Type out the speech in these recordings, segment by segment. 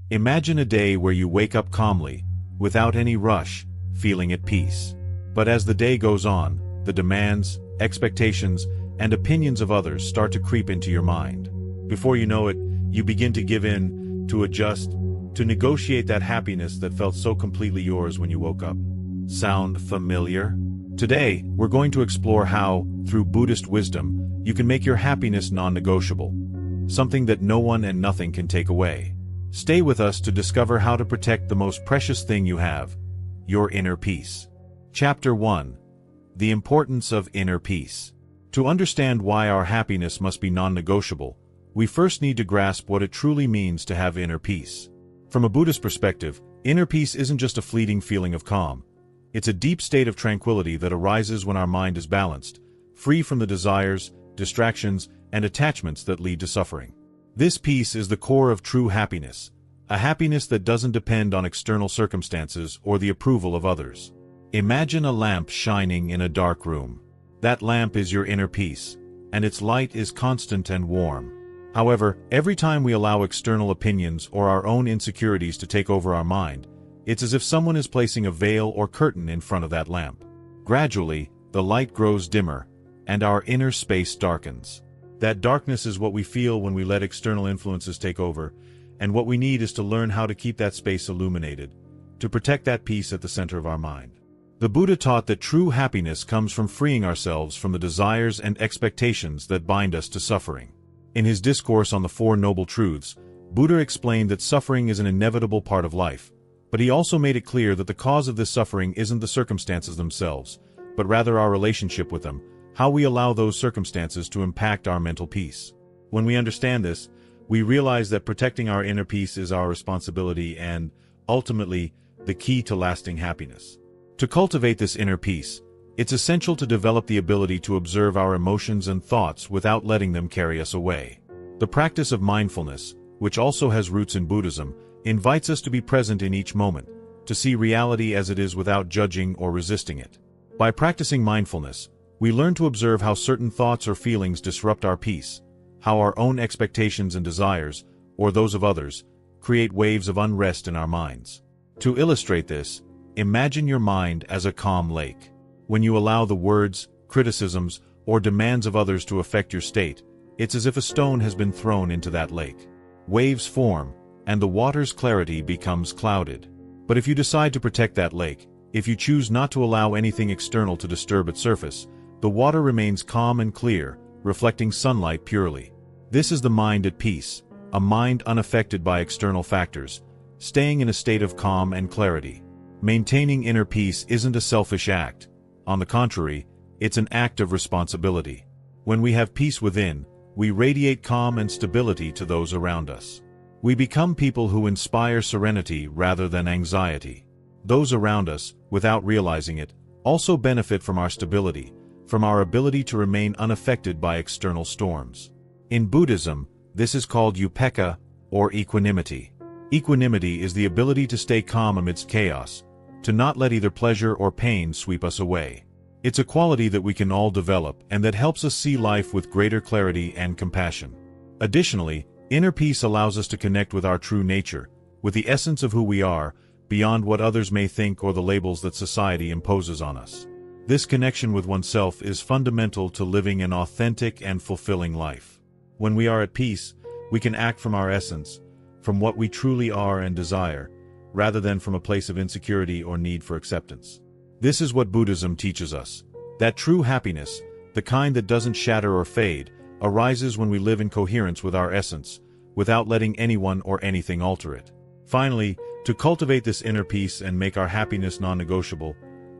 Imagine a day where you wake up calmly, without any rush, feeling at peace. But as the day goes on, the demands, expectations, and opinions of others start to creep into your mind. Before you know it, you begin to give in, to adjust, to negotiate that happiness that felt so completely yours when you woke up. Sound familiar? Today, we're going to explore how, through Buddhist wisdom, you can make your happiness non-negotiable, something that no one and nothing can take away. Stay with us to discover how to protect the most precious thing you have, your inner peace. Chapter 1. The Importance of Inner Peace. To understand why our happiness must be non-negotiable, we first need to grasp what it truly means to have inner peace. From a Buddhist perspective, inner peace isn't just a fleeting feeling of calm. It's a deep state of tranquility that arises when our mind is balanced, free from the desires, distractions, and attachments that lead to suffering. This peace is the core of true happiness, a happiness that doesn't depend on external circumstances or the approval of others. Imagine a lamp shining in a dark room. That lamp is your inner peace, and its light is constant and warm. However, every time we allow external opinions or our own insecurities to take over our mind, it's as if someone is placing a veil or curtain in front of that lamp. Gradually, the light grows dimmer, and our inner space darkens. That darkness is what we feel when we let external influences take over, and what we need is to learn how to keep that space illuminated, to protect that peace at the center of our mind. The Buddha taught that true happiness comes from freeing ourselves from the desires and expectations that bind us to suffering. In his discourse on the Four Noble Truths, Buddha explained that suffering is an inevitable part of life, but he also made it clear that the cause of this suffering isn't the circumstances themselves, but rather our relationship with them, how we allow those circumstances to impact our mental peace. When we understand this, we realize that protecting our inner peace is our responsibility and, ultimately, the key to lasting happiness. To cultivate this inner peace, it's essential to develop the ability to observe our emotions and thoughts without letting them carry us away. The practice of mindfulness, which also has roots in Buddhism, invites us to be present in each moment, to see reality as it is without judging or resisting it. By practicing mindfulness, we learn to observe how certain thoughts or feelings disrupt our peace, how our own expectations and desires, or those of others, create waves of unrest in our minds. To illustrate this, imagine your mind as a calm lake. When you allow the words, criticisms, or demands of others to affect your state, it's as if a stone has been thrown into that lake. Waves form, and the water's clarity becomes clouded. But if you decide to protect that lake, if you choose not to allow anything external to disturb its surface, the water remains calm and clear, reflecting sunlight purely. This is the mind at peace, a mind unaffected by external factors, staying in a state of calm and clarity. Maintaining inner peace isn't a selfish act. On the contrary, it's an act of responsibility. When we have peace within, we radiate calm and stability to those around us. We become people who inspire serenity rather than anxiety. Those around us, without realizing it, also benefit from our stability, from our ability to remain unaffected by external storms. In Buddhism, this is called upekkha, or equanimity. Equanimity is the ability to stay calm amidst chaos, to not let either pleasure or pain sweep us away. It's a quality that we can all develop and that helps us see life with greater clarity and compassion. Additionally, inner peace allows us to connect with our true nature, with the essence of who we are, beyond what others may think or the labels that society imposes on us. This connection with oneself is fundamental to living an authentic and fulfilling life. When we are at peace, we can act from our essence, from what we truly are and desire, rather than from a place of insecurity or need for acceptance. This is what Buddhism teaches us, that true happiness, the kind that doesn't shatter or fade, arises when we live in coherence with our essence, without letting anyone or anything alter it. Finally, to cultivate this inner peace and make our happiness non-negotiable,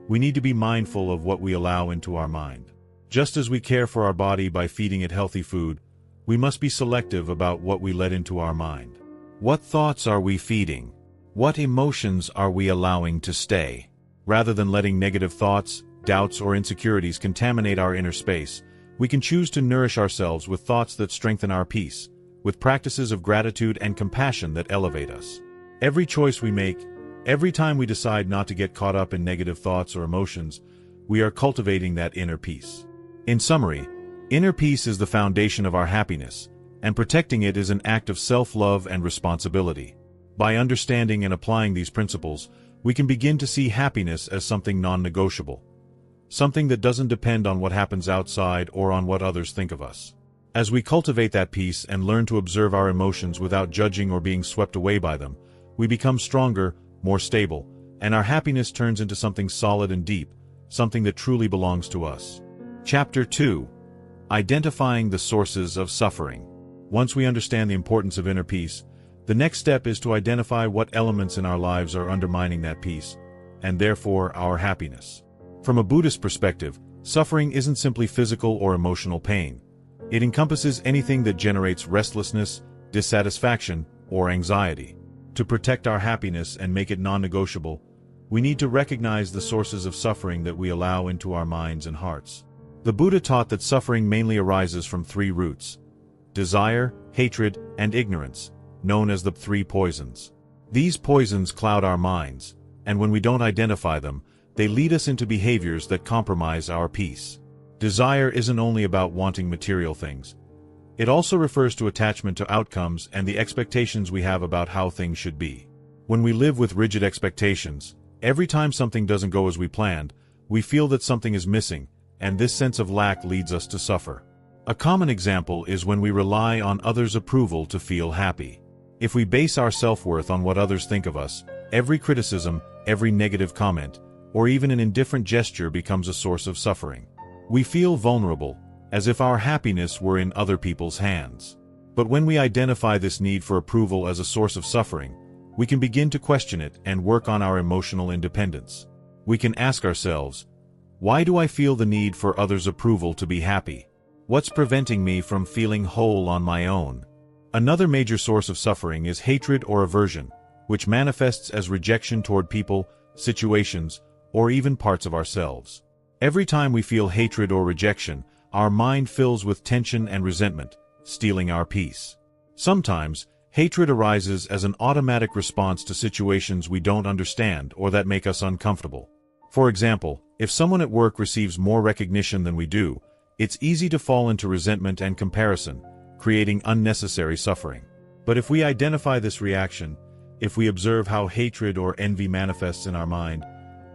we need to be mindful of what we allow into our mind. Just as we care for our body by feeding it healthy food, we must be selective about what we let into our mind. What thoughts are we feeding? What emotions are we allowing to stay? Rather than letting negative thoughts, doubts, or insecurities contaminate our inner space, we can choose to nourish ourselves with thoughts that strengthen our peace, with practices of gratitude and compassion that elevate us. Every choice we make, every time we decide not to get caught up in negative thoughts or emotions, we are cultivating that inner peace. In summary, inner peace is the foundation of our happiness, and protecting it is an act of self-love and responsibility. By understanding and applying these principles, we can begin to see happiness as something non-negotiable. Something that doesn't depend on what happens outside or on what others think of us. As we cultivate that peace and learn to observe our emotions without judging or being swept away by them, we become stronger, more stable, and our happiness turns into something solid and deep, something that truly belongs to us. Chapter 2. Identifying the sources of suffering. Once we understand the importance of inner peace, the next step is to identify what elements in our lives are undermining that peace, and therefore our happiness. From a Buddhist perspective, suffering isn't simply physical or emotional pain. It encompasses anything that generates restlessness, dissatisfaction, or anxiety. To protect our happiness and make it non-negotiable, we need to recognize the sources of suffering that we allow into our minds and hearts. The Buddha taught that suffering mainly arises from three roots: desire, hatred, and ignorance, known as the three poisons. These poisons cloud our minds, and when we don't identify them, they lead us into behaviors that compromise our peace. Desire isn't only about wanting material things. It also refers to attachment to outcomes and the expectations we have about how things should be. When we live with rigid expectations, every time something doesn't go as we planned, we feel that something is missing, and this sense of lack leads us to suffer. A common example is when we rely on others' approval to feel happy. If we base our self-worth on what others think of us, every criticism, every negative comment, or even an indifferent gesture becomes a source of suffering. We feel vulnerable, as if our happiness were in other people's hands. But when we identify this need for approval as a source of suffering, we can begin to question it and work on our emotional independence. We can ask ourselves, why do I feel the need for others' approval to be happy? What's preventing me from feeling whole on my own? Another major source of suffering is hatred or aversion, which manifests as rejection toward people, situations, or even parts of ourselves. Every time we feel hatred or rejection, our mind fills with tension and resentment, stealing our peace. Sometimes, hatred arises as an automatic response to situations we don't understand or that make us uncomfortable. For example, if someone at work receives more recognition than we do, it's easy to fall into resentment and comparison, creating unnecessary suffering. But if we identify this reaction, if we observe how hatred or envy manifests in our mind,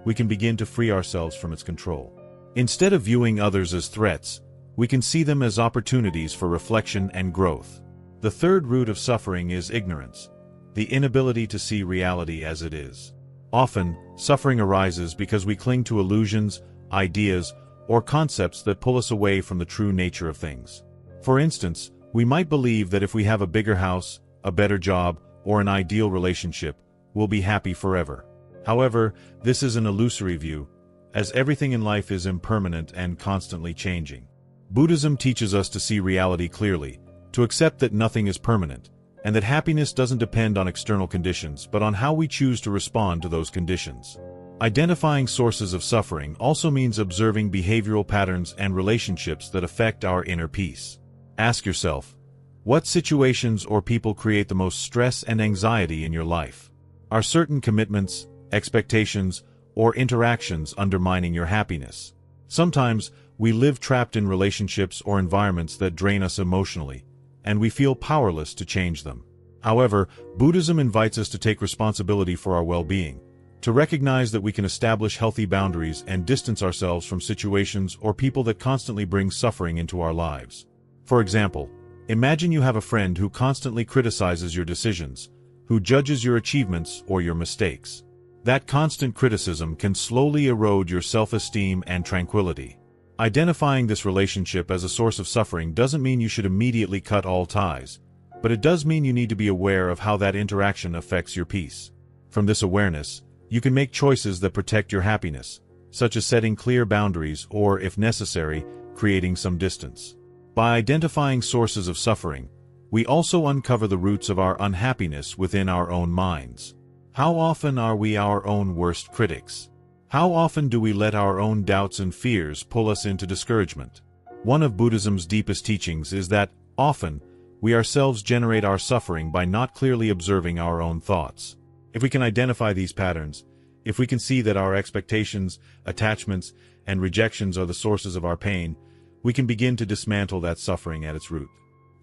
we can begin to free ourselves from its control. Instead of viewing others as threats, we can see them as opportunities for reflection and growth. The third root of suffering is ignorance, the inability to see reality as it is. Often, suffering arises because we cling to illusions, ideas, or concepts that pull us away from the true nature of things. For instance, we might believe that if we have a bigger house, a better job, or an ideal relationship, we'll be happy forever. However, this is an illusory view, as everything in life is impermanent and constantly changing. Buddhism teaches us to see reality clearly, to accept that nothing is permanent, and that happiness doesn't depend on external conditions but on how we choose to respond to those conditions. Identifying sources of suffering also means observing behavioral patterns and relationships that affect our inner peace. Ask yourself, what situations or people create the most stress and anxiety in your life? Are certain commitments, expectations, or interactions undermining your happiness? Sometimes, we live trapped in relationships or environments that drain us emotionally, and we feel powerless to change them. However, Buddhism invites us to take responsibility for our well-being, to recognize that we can establish healthy boundaries and distance ourselves from situations or people that constantly bring suffering into our lives. For example, imagine you have a friend who constantly criticizes your decisions, who judges your achievements or your mistakes. That constant criticism can slowly erode your self-esteem and tranquility. Identifying this relationship as a source of suffering doesn't mean you should immediately cut all ties, but it does mean you need to be aware of how that interaction affects your peace. From this awareness, you can make choices that protect your happiness, such as setting clear boundaries or, if necessary, creating some distance. By identifying sources of suffering, we also uncover the roots of our unhappiness within our own minds. How often are we our own worst critics? How often do we let our own doubts and fears pull us into discouragement? One of Buddhism's deepest teachings is that, often, we ourselves generate our suffering by not clearly observing our own thoughts. If we can identify these patterns, if we can see that our expectations, attachments, and rejections are the sources of our pain, we can begin to dismantle that suffering at its root.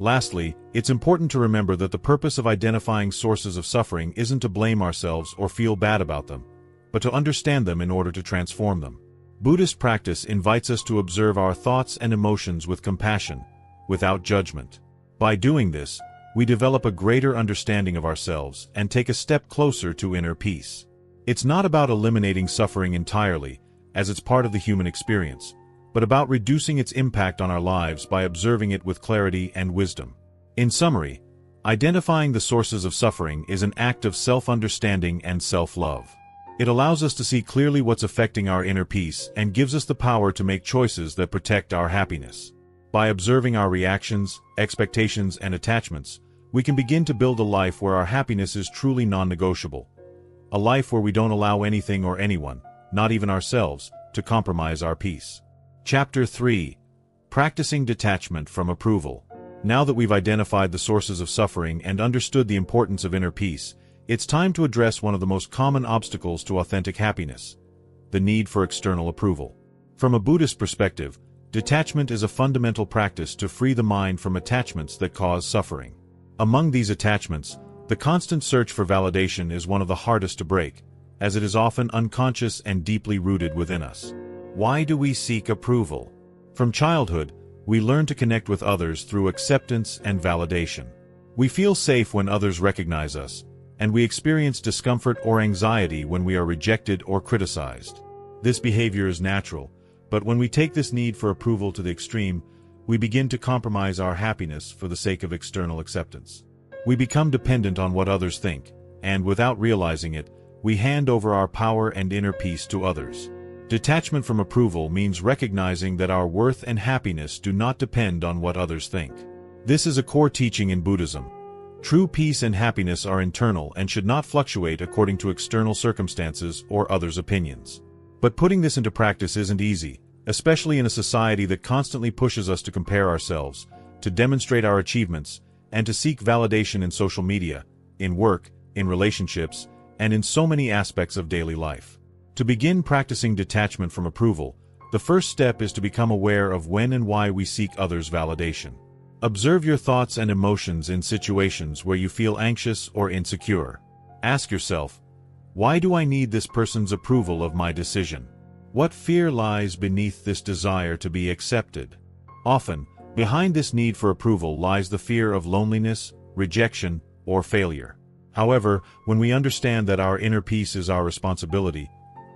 Lastly, it's important to remember that the purpose of identifying sources of suffering isn't to blame ourselves or feel bad about them, but to understand them in order to transform them. Buddhist practice invites us to observe our thoughts and emotions with compassion, without judgment. By doing this, we develop a greater understanding of ourselves and take a step closer to inner peace. It's not about eliminating suffering entirely, as it's part of the human experience, but about reducing its impact on our lives by observing it with clarity and wisdom. In summary, identifying the sources of suffering is an act of self-understanding and self-love. It allows us to see clearly what's affecting our inner peace and gives us the power to make choices that protect our happiness. By observing our reactions, expectations, and attachments, we can begin to build a life where our happiness is truly non-negotiable. A life where we don't allow anything or anyone, not even ourselves, to compromise our peace. Chapter 3. Practicing detachment from approval. Now that we've identified the sources of suffering and understood the importance of inner peace, it's time to address one of the most common obstacles to authentic happiness: the need for external approval. From a Buddhist perspective, detachment is a fundamental practice to free the mind from attachments that cause suffering. Among these attachments, the constant search for validation is one of the hardest to break, as it is often unconscious and deeply rooted within us. Why do we seek approval? From childhood, we learn to connect with others through acceptance and validation. We feel safe when others recognize us, and we experience discomfort or anxiety when we are rejected or criticized. This behavior is natural, but when we take this need for approval to the extreme, we begin to compromise our happiness for the sake of external acceptance. We become dependent on what others think, and without realizing it, we hand over our power and inner peace to others. Detachment from approval means recognizing that our worth and happiness do not depend on what others think. This is a core teaching in Buddhism. True peace and happiness are internal and should not fluctuate according to external circumstances or others' opinions. But putting this into practice isn't easy, especially in a society that constantly pushes us to compare ourselves, to demonstrate our achievements, and to seek validation in social media, in work, in relationships, and in so many aspects of daily life. To begin practicing detachment from approval, the first step is to become aware of when and why we seek others' validation. Observe your thoughts and emotions in situations where you feel anxious or insecure. Ask yourself, why do I need this person's approval of my decision? What fear lies beneath this desire to be accepted? Often, behind this need for approval lies the fear of loneliness, rejection, or failure. However, when we understand that our inner peace is our responsibility,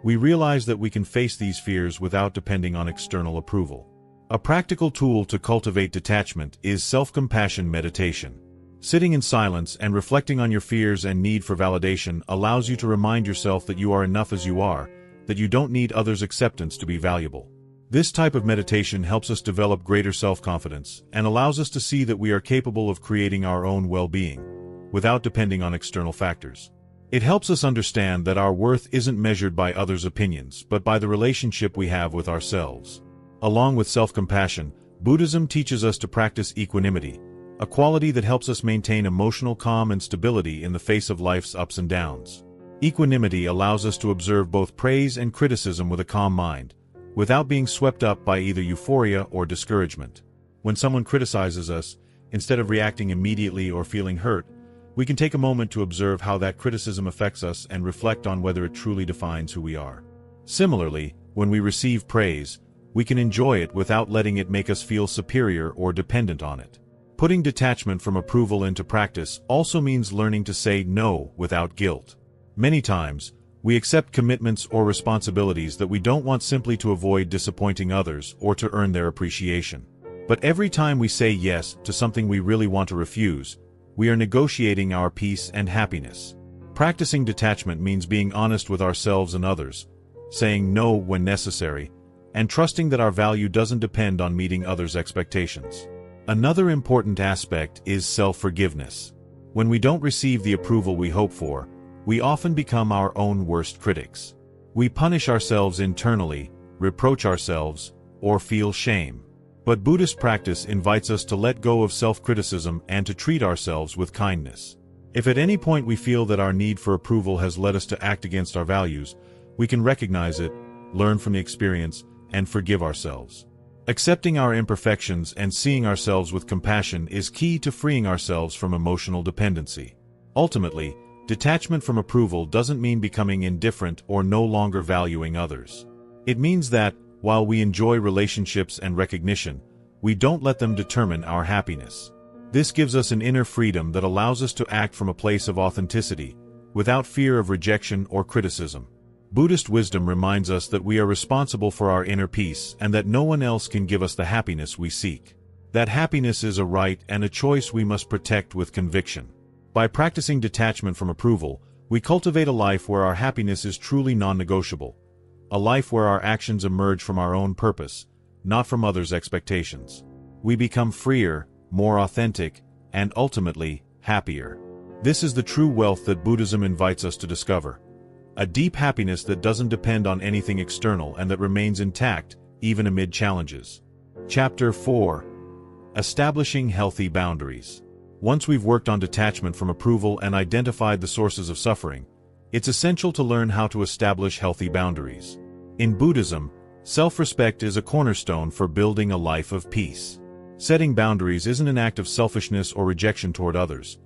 we realize that we can face these fears without depending on external approval. A practical tool to cultivate detachment is self-compassion meditation. Sitting in silence and reflecting on your fears and need for validation allows you to remind yourself that you are enough as you are, that you don't need others' acceptance to be valuable. This type of meditation helps us develop greater self-confidence and allows us to see that we are capable of creating our own well-being, without depending on external factors. It helps us understand that our worth isn't measured by others' opinions, but by the relationship we have with ourselves. Along with self-compassion, Buddhism teaches us to practice equanimity, a quality that helps us maintain emotional calm and stability in the face of life's ups and downs. Equanimity allows us to observe both praise and criticism with a calm mind, without being swept up by either euphoria or discouragement. When someone criticizes us, instead of reacting immediately or feeling hurt, we can take a moment to observe how that criticism affects us and reflect on whether it truly defines who we are. Similarly, when we receive praise, we can enjoy it without letting it make us feel superior or dependent on it. Putting detachment from approval into practice also means learning to say no without guilt. Many times, we accept commitments or responsibilities that we don't want simply to avoid disappointing others or to earn their appreciation. But every time we say yes to something we really want to refuse, we are negotiating our peace and happiness. Practicing detachment means being honest with ourselves and others, saying no when necessary, and trusting that our value doesn't depend on meeting others' expectations. Another important aspect is self-forgiveness. When we don't receive the approval we hope for, we often become our own worst critics. We punish ourselves internally, reproach ourselves, or feel shame. But Buddhist practice invites us to let go of self-criticism and to treat ourselves with kindness. If at any point we feel that our need for approval has led us to act against our values, we can recognize it, learn from the experience, and forgive ourselves. Accepting our imperfections and seeing ourselves with compassion is key to freeing ourselves from emotional dependency. Ultimately, detachment from approval doesn't mean becoming indifferent or no longer valuing others. It means that, while we enjoy relationships and recognition, we don't let them determine our happiness. This gives us an inner freedom that allows us to act from a place of authenticity, without fear of rejection or criticism. Buddhist wisdom reminds us that we are responsible for our inner peace and that no one else can give us the happiness we seek. That happiness is a right and a choice we must protect with conviction. By practicing detachment from approval, we cultivate a life where our happiness is truly non-negotiable, a life where our actions emerge from our own purpose, not from others' expectations. We become freer, more authentic, and ultimately, happier. This is the true wealth that Buddhism invites us to discover. A deep happiness that doesn't depend on anything external and that remains intact, even amid challenges. Chapter 4. Establishing healthy boundaries. Once we've worked on detachment from approval and identified the sources of suffering, it's essential to learn how to establish healthy boundaries. In Buddhism, self-respect is a cornerstone for building a life of peace. Setting boundaries isn't an act of selfishness or rejection toward others.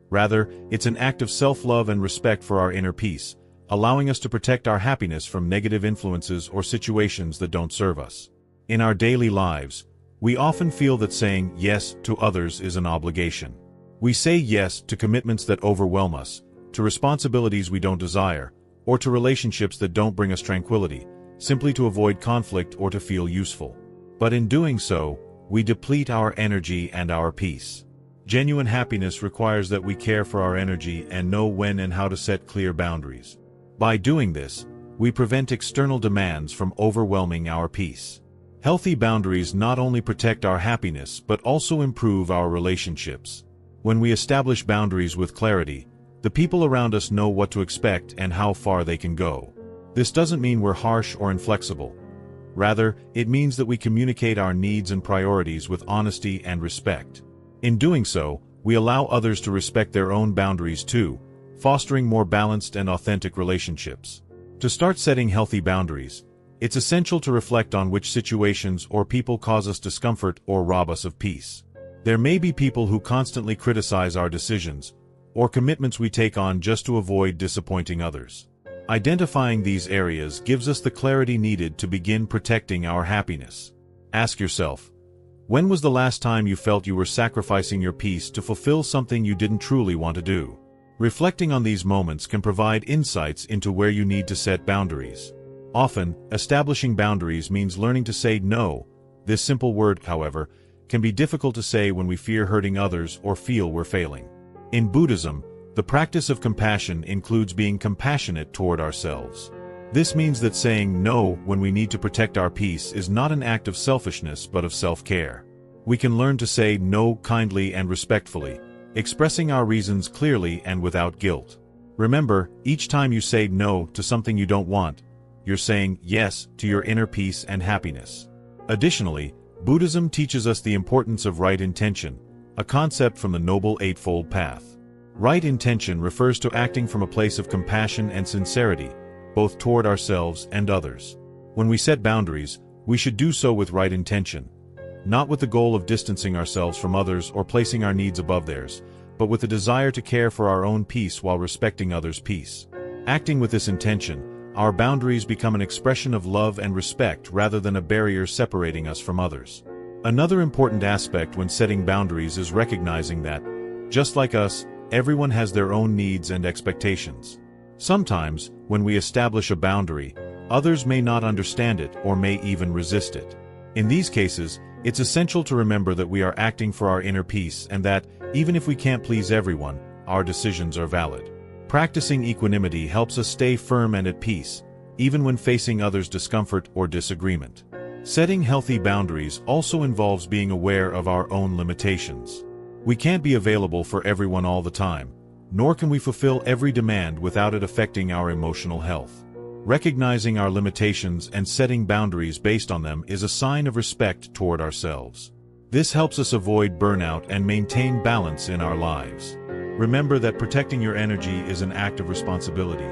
Rather, it's an act of self-love and respect for our inner peace, allowing us to protect our happiness from negative influences or situations that don't serve us. In our daily lives, we often feel that saying yes to others is an obligation. We say yes to commitments that overwhelm us, to responsibilities we don't desire, or to relationships that don't bring us tranquility, simply to avoid conflict or to feel useful. But in doing so, we deplete our energy and our peace. Genuine happiness requires that we care for our energy and know when and how to set clear boundaries. By doing this, we prevent external demands from overwhelming our peace. Healthy boundaries not only protect our happiness but also improve our relationships. When we establish boundaries with clarity, the people around us know what to expect and how far they can go. This doesn't mean we're harsh or inflexible. Rather, it means that we communicate our needs and priorities with honesty and respect. In doing so, we allow others to respect their own boundaries too, fostering more balanced and authentic relationships. To start setting healthy boundaries, it's essential to reflect on which situations or people cause us discomfort or rob us of peace. There may be people who constantly criticize our decisions, or commitments we take on just to avoid disappointing others. Identifying these areas gives us the clarity needed to begin protecting our happiness. Ask yourself, when was the last time you felt you were sacrificing your peace to fulfill something you didn't truly want to do? Reflecting on these moments can provide insights into where you need to set boundaries. Often, establishing boundaries means learning to say no. This simple word, however, can be difficult to say when we fear hurting others or feel we're failing. In Buddhism, the practice of compassion includes being compassionate toward ourselves. This means that saying no when we need to protect our peace is not an act of selfishness but of self-care. We can learn to say no kindly and respectfully, expressing our reasons clearly and without guilt. Remember, each time you say no to something you don't want, you're saying yes to your inner peace and happiness. Additionally, Buddhism teaches us the importance of right intention, a concept from the Noble Eightfold Path. Right intention refers to acting from a place of compassion and sincerity, both toward ourselves and others. When we set boundaries, we should do so with right intention, not with the goal of distancing ourselves from others or placing our needs above theirs, but with the desire to care for our own peace while respecting others' peace. Acting with this intention, our boundaries become an expression of love and respect rather than a barrier separating us from others. Another important aspect when setting boundaries is recognizing that, just like us, everyone has their own needs and expectations. Sometimes, when we establish a boundary, others may not understand it or may even resist it. In these cases, it's essential to remember that we are acting for our inner peace and that, even if we can't please everyone, our decisions are valid. Practicing equanimity helps us stay firm and at peace, even when facing others' discomfort or disagreement. Setting healthy boundaries also involves being aware of our own limitations. We can't be available for everyone all the time, nor can we fulfill every demand without it affecting our emotional health. Recognizing our limitations and setting boundaries based on them is a sign of respect toward ourselves. This helps us avoid burnout and maintain balance in our lives. Remember that protecting your energy is an act of responsibility,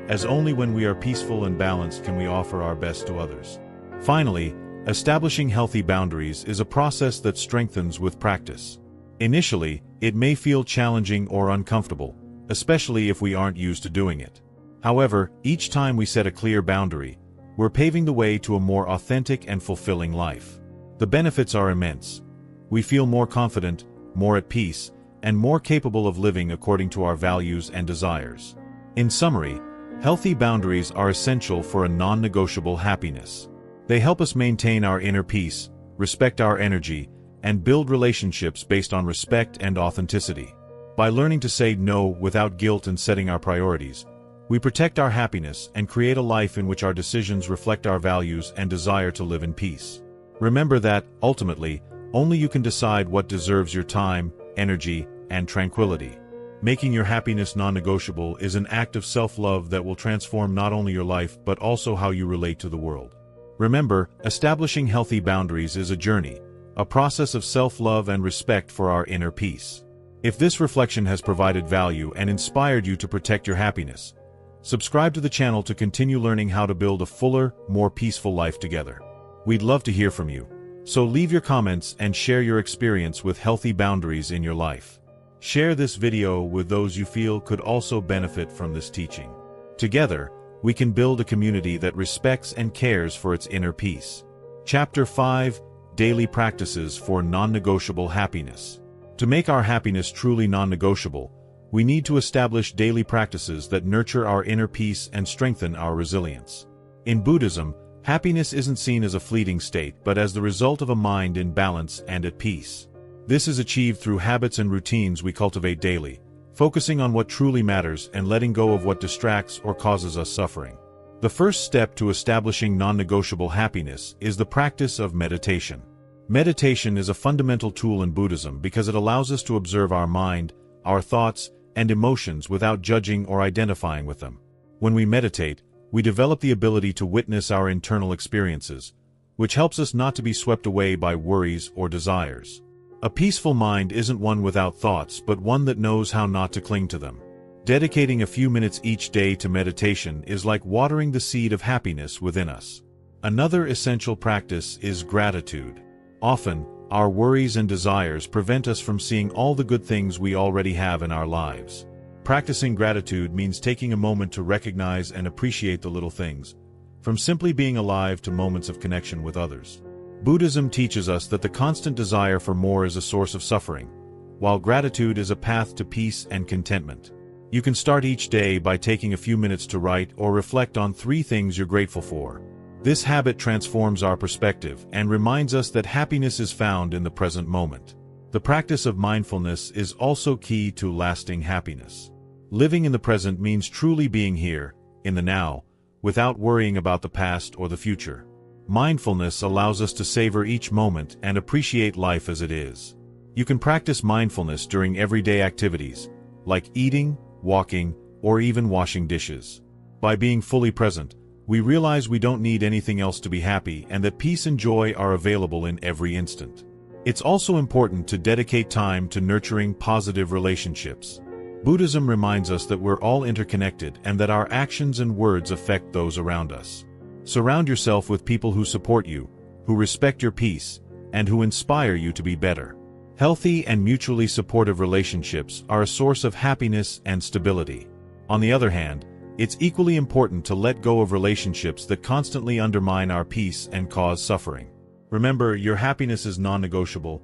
as only when we are peaceful and balanced can we offer our best to others. Finally, Establishing healthy boundaries is a process that strengthens with practice. Initially, it may feel challenging or uncomfortable, especially if we aren't used to doing it. However, each time we set a clear boundary, we're paving the way to a more authentic and fulfilling life. The benefits are immense. We feel more confident, more at peace, and more capable of living according to our values and desires. In summary, healthy boundaries are essential for a non-negotiable happiness. They help us maintain our inner peace, respect our energy, and build relationships based on respect and authenticity. By learning to say no without guilt and setting our priorities, we protect our happiness and create a life in which our decisions reflect our values and desire to live in peace. Remember that, ultimately, only you can decide what deserves your time, energy, and tranquility. Making your happiness non-negotiable is an act of self-love that will transform not only your life but also how you relate to the world. Remember, establishing healthy boundaries is a journey, a process of self-love and respect for our inner peace. If this reflection has provided value and inspired you to protect your happiness, subscribe to the channel to continue learning how to build a fuller, more peaceful life together. We'd love to hear from you, so leave your comments and share your experience with healthy boundaries in your life. Share this video with those you feel could also benefit from this teaching. Together, we can build a community that respects and cares for its inner peace. Chapter 5: Daily Practices for Non-Negotiable Happiness. To make our happiness truly non-negotiable, we need to establish daily practices that nurture our inner peace and strengthen our resilience. In Buddhism, happiness isn't seen as a fleeting state but as the result of a mind in balance and at peace. This is achieved through habits and routines we cultivate daily, focusing on what truly matters and letting go of what distracts or causes us suffering. The first step to establishing non-negotiable happiness is the practice of meditation. Meditation is a fundamental tool in Buddhism because it allows us to observe our mind, our thoughts, and emotions without judging or identifying with them. When we meditate, we develop the ability to witness our internal experiences, which helps us not to be swept away by worries or desires. A peaceful mind isn't one without thoughts but one that knows how not to cling to them. Dedicating a few minutes each day to meditation is like watering the seed of happiness within us. Another essential practice is gratitude. Often, our worries and desires prevent us from seeing all the good things we already have in our lives. Practicing gratitude means taking a moment to recognize and appreciate the little things, from simply being alive to moments of connection with others. Buddhism teaches us that the constant desire for more is a source of suffering, while gratitude is a path to peace and contentment. You can start each day by taking a few minutes to write or reflect on 3 things you're grateful for. This habit transforms our perspective and reminds us that happiness is found in the present moment. The practice of mindfulness is also key to lasting happiness. Living in the present means truly being here, in the now, without worrying about the past or the future. Mindfulness allows us to savor each moment and appreciate life as it is. You can practice mindfulness during everyday activities, like eating, walking, or even washing dishes. By being fully present, we realize we don't need anything else to be happy and that peace and joy are available in every instant. It's also important to dedicate time to nurturing positive relationships. Buddhism reminds us that we're all interconnected and that our actions and words affect those around us. Surround yourself with people who support you, who respect your peace, and who inspire you to be better. Healthy and mutually supportive relationships are a source of happiness and stability. On the other hand, it's equally important to let go of relationships that constantly undermine our peace and cause suffering. Remember, your happiness is non-negotiable,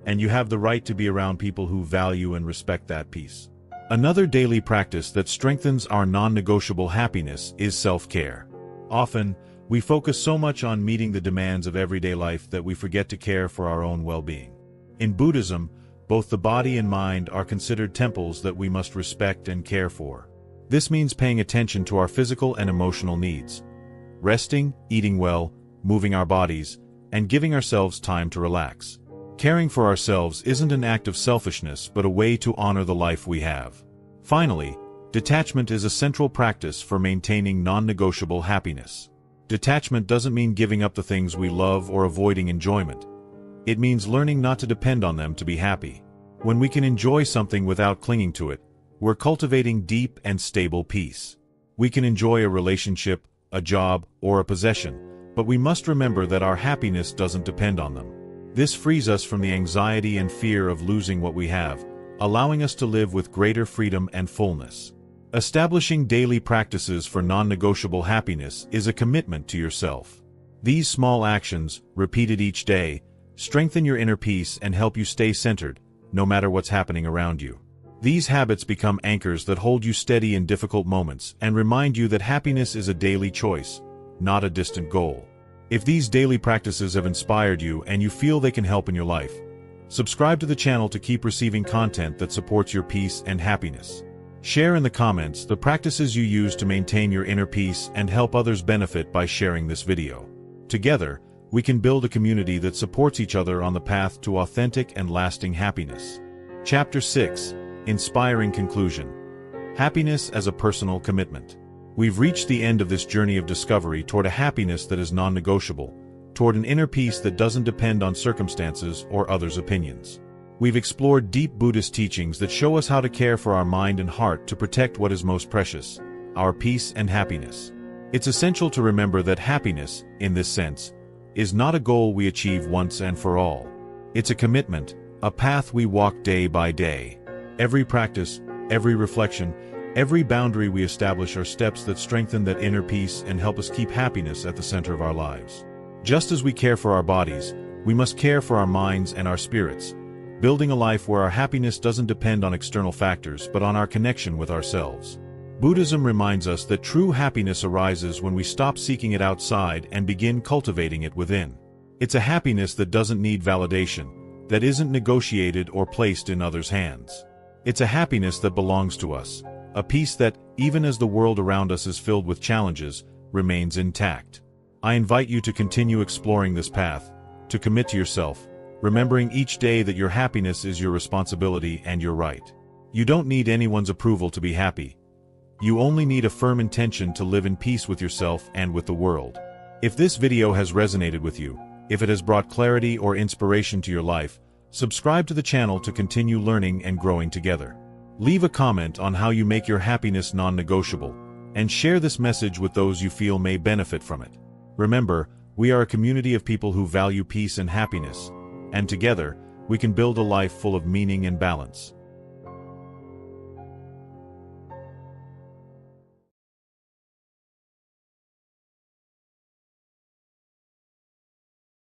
and you have the right to be around people who value and respect that peace. Another daily practice that strengthens our non-negotiable happiness is self-care. Often, we focus so much on meeting the demands of everyday life that we forget to care for our own well-being. In Buddhism, both the body and mind are considered temples that we must respect and care for. This means paying attention to our physical and emotional needs, resting, eating well, moving our bodies, and giving ourselves time to relax. Caring for ourselves isn't an act of selfishness but a way to honor the life we have. Finally, detachment is a central practice for maintaining non-negotiable happiness. Detachment doesn't mean giving up the things we love or avoiding enjoyment. It means learning not to depend on them to be happy. When we can enjoy something without clinging to it, we're cultivating deep and stable peace. We can enjoy a relationship, a job, or a possession, but we must remember that our happiness doesn't depend on them. This frees us from the anxiety and fear of losing what we have, allowing us to live with greater freedom and fullness. Establishing daily practices for non-negotiable happiness is a commitment to yourself. These small actions, repeated each day, strengthen your inner peace and help you stay centered, no matter what's happening around you. These habits become anchors that hold you steady in difficult moments and remind you that happiness is a daily choice, not a distant goal. If these daily practices have inspired you and you feel they can help in your life, subscribe to the channel to keep receiving content that supports your peace and happiness. Share in the comments the practices you use to maintain your inner peace and help others benefit by sharing this video. Together, we can build a community that supports each other on the path to authentic and lasting happiness. Chapter 6. Inspiring Conclusion. Happiness as a Personal Commitment. We've reached the end of this journey of discovery toward a happiness that is non-negotiable, toward an inner peace that doesn't depend on circumstances or others' opinions. We've explored deep Buddhist teachings that show us how to care for our mind and heart to protect what is most precious, our peace and happiness. It's essential to remember that happiness, in this sense, is not a goal we achieve once and for all. It's a commitment, a path we walk day by day. Every practice, every reflection, every boundary we establish are steps that strengthen that inner peace and help us keep happiness at the center of our lives. Just as we care for our bodies, we must care for our minds and our spirits, building a life where our happiness doesn't depend on external factors but on our connection with ourselves. Buddhism reminds us that true happiness arises when we stop seeking it outside and begin cultivating it within. It's a happiness that doesn't need validation, that isn't negotiated or placed in others' hands. It's a happiness that belongs to us, a peace that, even as the world around us is filled with challenges, remains intact. I invite you to continue exploring this path, to commit to yourself, remembering each day that your happiness is your responsibility and your right. You don't need anyone's approval to be happy. You only need a firm intention to live in peace with yourself and with the world. If this video has resonated with you, if it has brought clarity or inspiration to your life, subscribe to the channel to continue learning and growing together. Leave a comment on how you make your happiness non-negotiable, and share this message with those you feel may benefit from it. Remember, we are a community of people who value peace and happiness, and together, we can build a life full of meaning and balance.